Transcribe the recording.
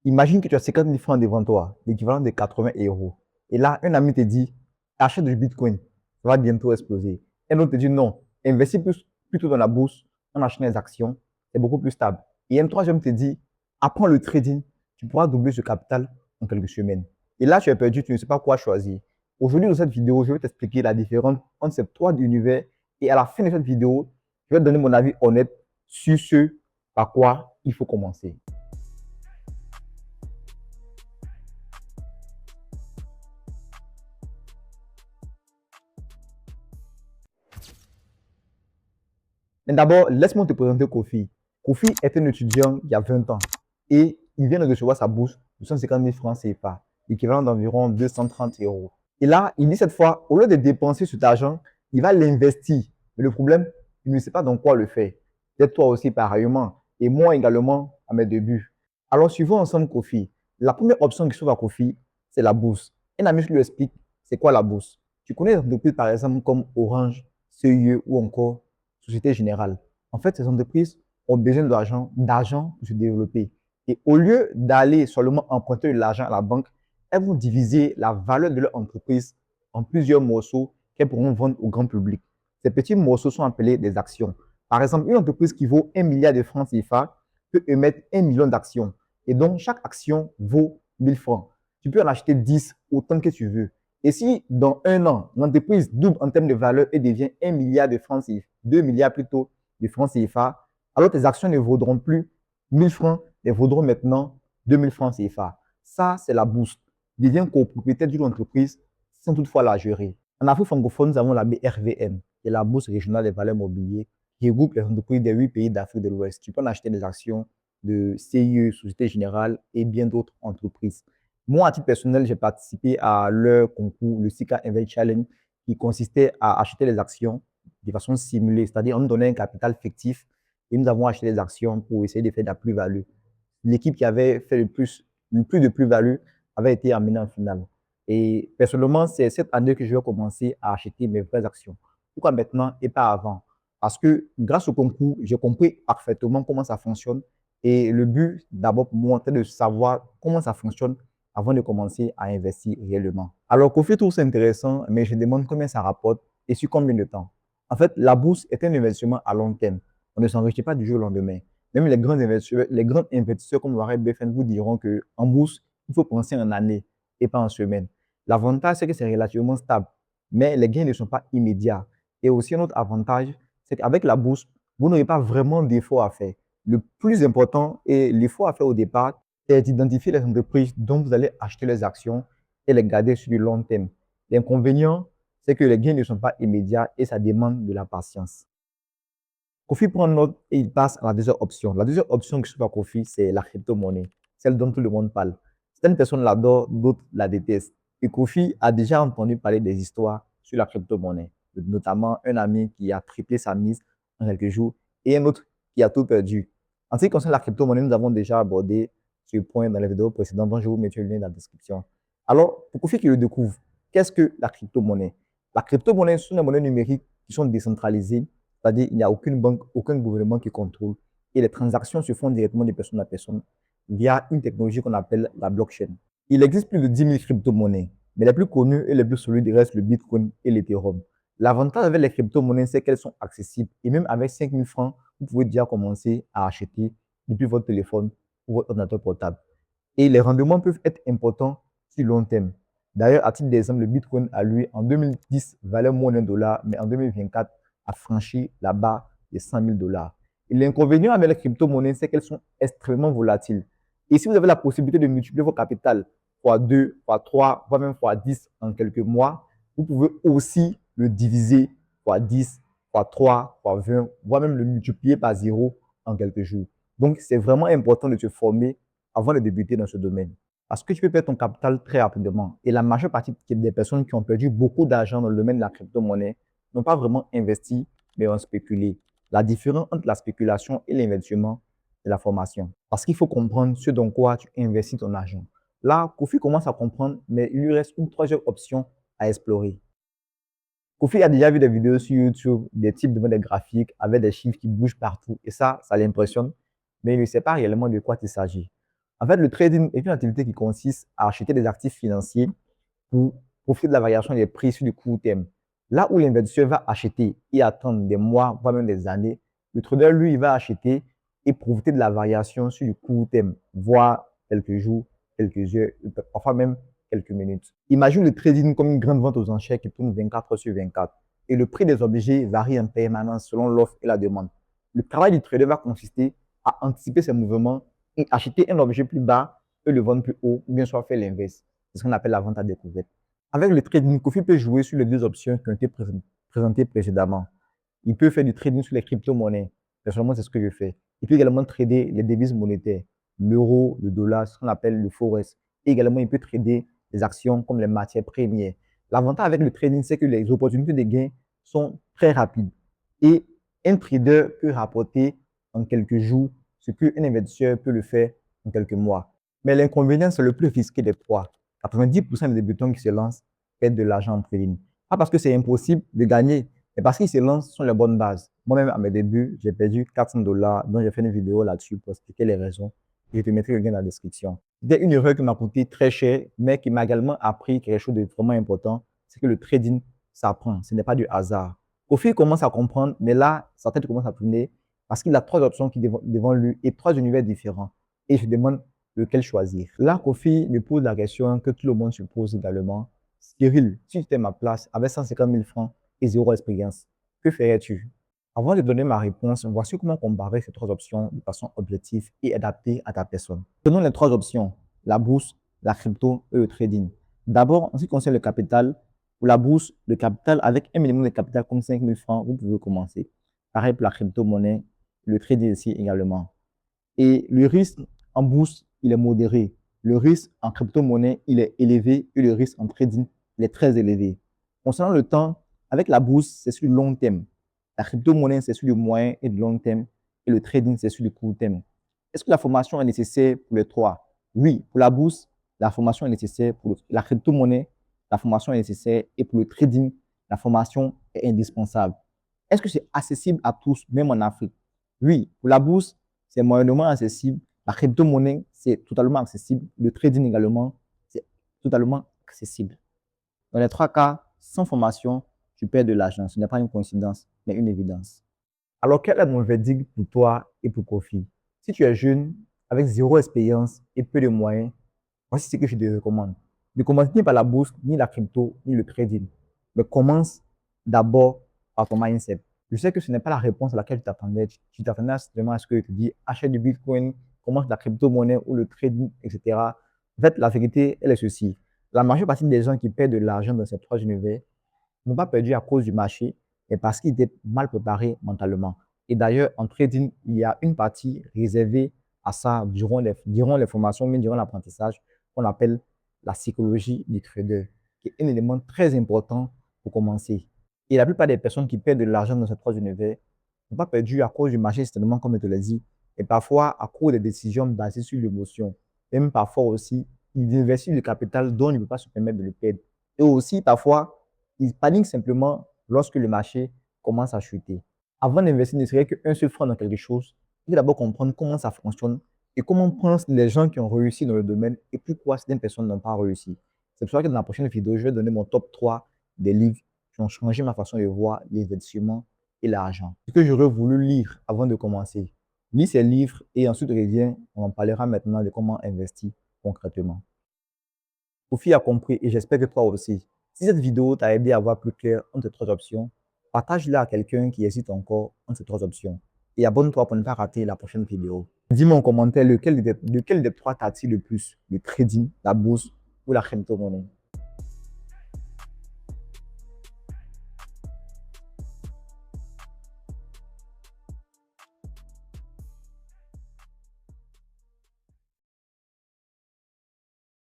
Imagine que tu as 50 000 francs devant toi, l'équivalent de 80 euros. Et là, un ami te dit, achète du Bitcoin, ça va bientôt exploser. Un autre te dit, non, investis plutôt dans la bourse, en achetant des actions, c'est beaucoup plus stable. Et un troisième te dit, apprends le trading, tu pourras doubler ce capital en quelques semaines. Et là, tu es perdu, tu ne sais pas quoi choisir. Aujourd'hui, dans cette vidéo, je vais t'expliquer la différence entre ces trois univers. Et à la fin de cette vidéo, je vais te donner mon avis honnête sur ce par quoi il faut commencer. Mais d'abord, laisse-moi te présenter Kofi. Kofi est un étudiant il y a 20 ans et il vient de recevoir sa bourse de 150 000 francs CFA, l'équivalent d'environ 230 euros. Et là, il dit cette fois, au lieu de dépenser cet argent, il va l'investir. Mais le problème, il ne sait pas dans quoi le faire. Peut-être toi aussi pareillement, et moi également à mes débuts. Alors, suivons ensemble Kofi. La première option qui s'ouvre à Kofi, c'est la bourse. Un ami lui explique, c'est quoi la bourse? Tu connais des entreprises, par exemple, comme Orange, CIE ou encore Société Générale. En fait, ces entreprises ont besoin d'argent pour se développer. Et au lieu d'aller seulement emprunter de l'argent à la banque, elles vont diviser la valeur de leur entreprise en plusieurs morceaux qu'elles pourront vendre au grand public. Ces petits morceaux sont appelés des actions. Par exemple, une entreprise qui vaut 1 milliard de francs CFA peut émettre 1 million d'actions. Et donc, chaque action vaut 1000 francs. Tu peux en acheter 10 autant que tu veux. Et si dans un an, l'entreprise double en termes de valeur et devient 1 milliard de francs CFA, 2 milliards plutôt de francs CFA, alors tes actions ne vaudront plus 1000 francs, elles vaudront maintenant 2000 francs CFA. Ça, c'est la bourse. Devient copropriétaire d'une entreprise sans toutefois la gérer. En Afrique francophone, nous avons la BRVM, qui est la bourse régionale des valeurs mobilières, qui regroupe les entreprises des 8 pays d'Afrique de l'Ouest. Tu peux en acheter des actions de CIE, Société Générale et bien d'autres entreprises. Moi, à titre personnel, j'ai participé à leur concours, le Sika Invest Challenge, qui consistait à acheter les actions de façon simulée, c'est-à-dire on nous donnait un capital fictif et nous avons acheté des actions pour essayer de faire de la plus-value. L'équipe qui avait fait le plus de plus-value avait été amenée en finale. Et personnellement, c'est cette année que je vais commencer à acheter mes vraies actions. Pourquoi maintenant et pas avant? Parce que grâce au concours, j'ai compris parfaitement comment ça fonctionne. Et le but, d'abord pour moi, c'est de savoir comment ça fonctionne avant de commencer à investir réellement. Alors, Kofi trouve ça intéressant, mais je demande combien ça rapporte et sur combien de temps. En fait, la bourse est un investissement à long terme. On ne s'enrichit pas du jour au lendemain. Même les grands investisseurs comme Warren Buffett vous diront qu'en bourse, il faut penser en année et pas en semaine. L'avantage, c'est que c'est relativement stable, mais les gains ne sont pas immédiats. Et aussi, un autre avantage, c'est qu'avec la bourse, vous n'aurez pas vraiment d'efforts à faire. Le plus important et l'effort à faire au départ, c'est d'identifier les entreprises dont vous allez acheter les actions et les garder sur le long terme. L'inconvénient, c'est que les gains ne sont pas immédiats et ça demande de la patience. Kofi prend note et il passe à la deuxième option. La deuxième option que je trouve à Kofi, c'est la crypto-monnaie, celle dont tout le monde parle. Certaines personnes l'adorent, d'autres la détestent. Et Kofi a déjà entendu parler des histoires sur la crypto-monnaie, notamment un ami qui a triplé sa mise en quelques jours et un autre qui a tout perdu. En ce qui concerne la crypto-monnaie, nous avons déjà abordé ce point dans les vidéos précédentes, dont je vous mettrai le lien dans la description. Alors, pour Kofi qui le découvre, qu'est-ce que la crypto-monnaie? La crypto-monnaie, ce sont des monnaies numériques qui sont décentralisées, c'est-à-dire qu'il n'y a aucune banque, aucun gouvernement qui contrôle. Et les transactions se font directement de personne à personne via une technologie qu'on appelle la blockchain. Il existe plus de 10 000 crypto-monnaies, mais les plus connues et les plus solides restent le Bitcoin et l'Ethereum. L'avantage avec les crypto-monnaies, c'est qu'elles sont accessibles. Et même avec 5 000 francs, vous pouvez déjà commencer à acheter depuis votre téléphone ou votre ordinateur portable. Et les rendements peuvent être importants sur long terme. D'ailleurs, à titre d'exemple, le Bitcoin a lui, en 2010, valait moins $1, mais en 2024, a franchi la barre des 100 000 dollars. Et l'inconvénient avec les crypto-monnaies, c'est qu'elles sont extrêmement volatiles. Et si vous avez la possibilité de multiplier vos capitales fois 2, fois 3, voire même fois 10 en quelques mois, vous pouvez aussi le diviser fois 10, fois 3, fois 20, voire même le multiplier par 0 en quelques jours. Donc, c'est vraiment important de se former avant de débuter dans ce domaine. Parce que tu peux perdre ton capital très rapidement. Et la majeure partie des personnes qui ont perdu beaucoup d'argent dans le domaine de la crypto-monnaie n'ont pas vraiment investi, mais ont spéculé. La différence entre la spéculation et l'investissement, c'est la formation. Parce qu'il faut comprendre ce dans quoi tu investis ton argent. Là, Kofi commence à comprendre, mais il lui reste une troisième option à explorer. Kofi a déjà vu des vidéos sur YouTube, des types de modèles graphiques avec des chiffres qui bougent partout. Et ça l'impressionne, mais il ne sait pas réellement de quoi il s'agit. En fait, le trading est une activité qui consiste à acheter des actifs financiers pour profiter de la variation des prix sur du court terme. Là où l'investisseur va acheter et attendre des mois, voire même des années, le trader, lui, il va acheter et profiter de la variation sur du court terme, voire quelques jours, quelques heures, parfois même quelques minutes. Imagine le trading comme une grande vente aux enchères qui tourne 24 heures sur 24 et le prix des objets varie en permanence selon l'offre et la demande. Le travail du trader va consister à anticiper ces mouvements et acheter un objet plus bas et le vendre plus haut, ou bien soit faire l'inverse. C'est ce qu'on appelle la vente à découverte. Avec le trading, Kofi peut jouer sur les deux options qui ont été présentées précédemment. Il peut faire du trading sur les crypto-monnaies. Personnellement, c'est ce que je fais. Il peut également trader les devises monétaires, l'euro, le dollar, ce qu'on appelle le forex. Et également, il peut trader les actions comme les matières premières. L'avantage avec le trading, c'est que les opportunités de gain sont très rapides. Et un trader peut rapporter en quelques jours ce qu'un investisseur peut le faire en quelques mois. Mais l'inconvénient, c'est le plus risqué des trois. 90% des débutants qui se lancent perdent de l'argent en trading. Pas parce que c'est impossible de gagner, mais parce qu'ils se lancent sur les bonnes bases. Moi-même, à mes débuts, j'ai perdu 400 $, donc j'ai fait une vidéo là-dessus pour expliquer les raisons. Je te mettrai le lien dans la description. C'était une erreur qui m'a coûté très cher, mais qui m'a également appris quelque chose de vraiment important, c'est que le trading s'apprend, ce n'est pas du hasard. Kofi commence à comprendre, mais là, sa tête commence à tourner parce qu'il a trois options qui devant lui et trois univers différents. Et je demande lequel choisir. Là, Kofi me pose la question que tout le monde se pose également. Cyril, si tu étais à ma place avec 150 000 francs et zéro expérience, que ferais-tu? Avant de donner ma réponse, voici comment comparer ces trois options de façon objective et adaptée à ta personne. Prenons les trois options, la bourse, la crypto et le trading. D'abord, en ce qui concerne le capital, pour la bourse, le capital avec un minimum de capital comme 5 000 francs, vous pouvez commencer. Pareil pour la crypto-monnaie, le trading ici également. Et le risque en bourse, il est modéré. Le risque en crypto-monnaie, il est élevé et le risque en trading, il est très élevé. Concernant le temps, avec la bourse, c'est sur le long terme. La crypto-monnaie, c'est sur le moyen et le long terme. Et le trading, c'est sur le court terme. Est-ce que la formation est nécessaire pour les trois? Oui, pour la bourse, la formation est nécessaire. Pour la crypto-monnaie, la formation est nécessaire. Et pour le trading, la formation est indispensable. Est-ce que c'est accessible à tous, même en Afrique? Oui, pour la bourse, c'est moyennement accessible. La crypto-monnaie, c'est totalement accessible. Le trading également, c'est totalement accessible. Dans les trois cas, sans formation, tu perds de l'argent. Ce n'est pas une coïncidence, mais une évidence. Alors, quel est mon verdict pour toi et pour Kofi? Si tu es jeune, avec zéro expérience et peu de moyens, voici ce que je te recommande. Ne commence ni par la bourse, ni la crypto, ni le trading. Mais commence d'abord par ton mindset. Je sais que ce n'est pas la réponse à laquelle tu t'attendais. Tu t'attendais simplement à ce que je te dis, achète du Bitcoin, commence la crypto-monnaie ou le trading, etc. En fait, la vérité, elle est ceci. La majeure partie des gens qui perdent de l'argent dans ces trois univers n'ont pas perdu à cause du marché, mais parce qu'ils étaient mal préparés mentalement. Et d'ailleurs, en trading, il y a une partie réservée à ça durant les formations, mais durant l'apprentissage, qu'on appelle la psychologie du trader, qui est un élément très important pour commencer. Et la plupart des personnes qui perdent de l'argent dans ces trois univers n'ont pas perdu à cause du marché, certainement, comme je te l'ai dit, et parfois à cause des décisions basées sur l'émotion. Même parfois aussi, ils investissent le capital dont ils ne peuvent pas se permettre de le perdre. Et aussi, parfois, ils paniquent simplement lorsque le marché commence à chuter. Avant d'investir ne serait qu'un seul franc dans quelque chose, il faut d'abord comprendre comment ça fonctionne et comment pensent les gens qui ont réussi dans le domaine et pourquoi certaines personnes n'ont pas réussi. C'est pour ça que dans la prochaine vidéo, je vais donner mon top 3 des livres qui ont changé ma façon de voir l'investissement et l'argent. Ce que j'aurais voulu lire avant de commencer. Lis ces livres et ensuite reviens, on en parlera maintenant de comment investir concrètement. Kofi a compris et j'espère que toi aussi. Si cette vidéo t'a aidé à voir plus clair entre ces trois options, partage-la à quelqu'un qui hésite encore entre ces trois options. Et abonne-toi pour ne pas rater la prochaine vidéo. Dis-moi en commentaire lequel des trois t'attire le plus, le trading, la bourse ou la crypto-monnaie.